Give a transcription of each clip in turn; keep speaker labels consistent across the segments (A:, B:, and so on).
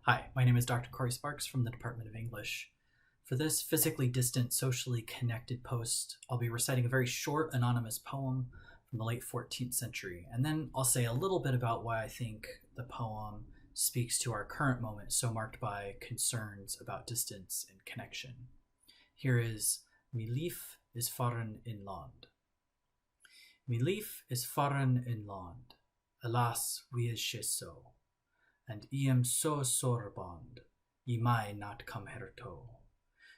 A: Hi, my name is Dr. Corey Sparks from the Department of English. For this physically distant, socially connected post, I'll be reciting a very short, anonymous poem from the late 14th century, and then I'll say a little bit about why I think the poem speaks to our current moment, so marked by concerns about distance and connection. Here is Lief is Faren in Londe. Lief is Faren in Londe. Alas, wie is she so? And I am so sore bond, I may not come herto.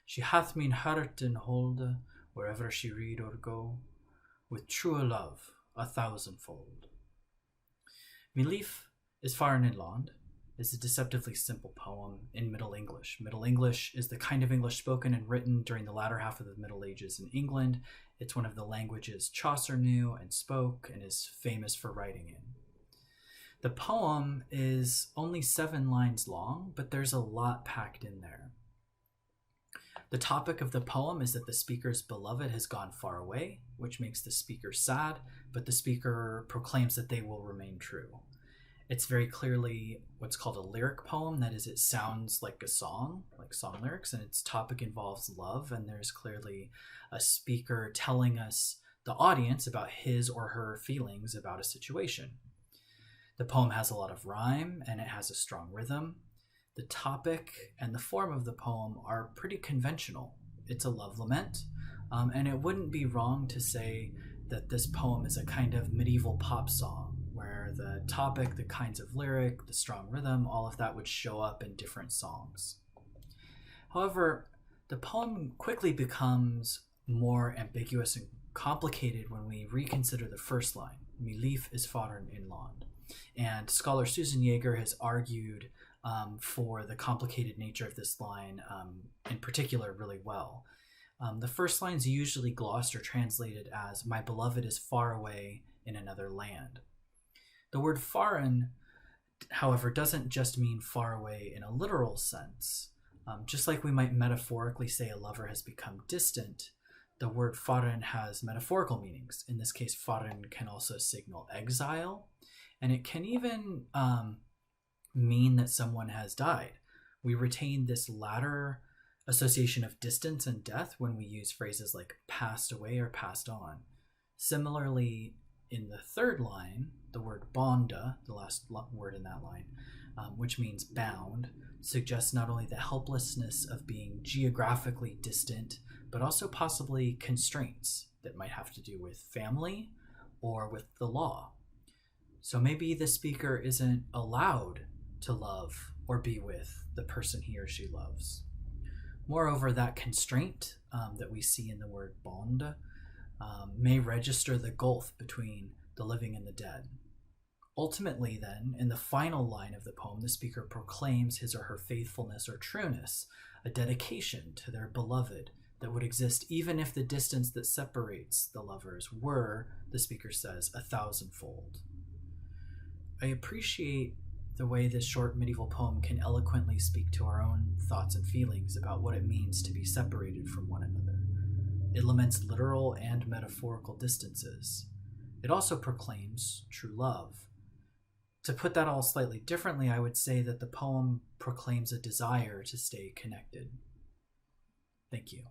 A: She hath mine heart in holde, wherever she read or go, with true love a thousandfold. Lief is Faren in Londe is a deceptively simple poem in Middle English. Middle English is the kind of English spoken and written during the latter half of the Middle Ages in England. It's one of the languages Chaucer knew and spoke and is famous for writing in. The poem is only 7 lines long, but there's a lot packed in there. The topic of the poem is that the speaker's beloved has gone far away, which makes the speaker sad, but the speaker proclaims that they will remain true. It's very clearly what's called a lyric poem. That is, it sounds like a song, like song lyrics, and its topic involves love, and there's clearly a speaker telling us, the audience, about his or her feelings about a situation. The poem has a lot of rhyme and it has a strong rhythm. The topic and the form of the poem are pretty conventional. It's a love lament, and it wouldn't be wrong to say that this poem is a kind of medieval pop song where the topic, the kinds of lyric, the strong rhythm, all of that would show up in different songs. However, the poem quickly becomes more ambiguous and complicated when we reconsider the first line, Lief is Faren in Londe. And scholar Susan Yeager has argued for the complicated nature of this line in particular really well. The first line is usually glossed or translated as, my beloved is far away in another land. The word Faren, however, doesn't just mean far away in a literal sense. Just like we might metaphorically say a lover has become distant, the word Faren has metaphorical meanings. In this case, Faren can also signal exile, and it can even mean that someone has died. We retain this latter association of distance and death when we use phrases like passed away or passed on. Similarly, in the third line, the word bonde, the last word in that line, which means bound, suggests not only the helplessness of being geographically distant, but also possibly constraints that might have to do with family or with the law. So maybe the speaker isn't allowed to love or be with the person he or she loves. Moreover, that constraint that we see in the word bonde may register the gulf between the living and the dead. Ultimately, then, in the final line of the poem, the speaker proclaims his or her faithfulness or trueness, a dedication to their beloved that would exist even if the distance that separates the lovers were, the speaker says, a thousandfold. I appreciate the way this short medieval poem can eloquently speak to our own thoughts and feelings about what it means to be separated from one another. It laments literal and metaphorical distances. It also proclaims true love. To put that all slightly differently, I would say that the poem proclaims a desire to stay connected. Thank you.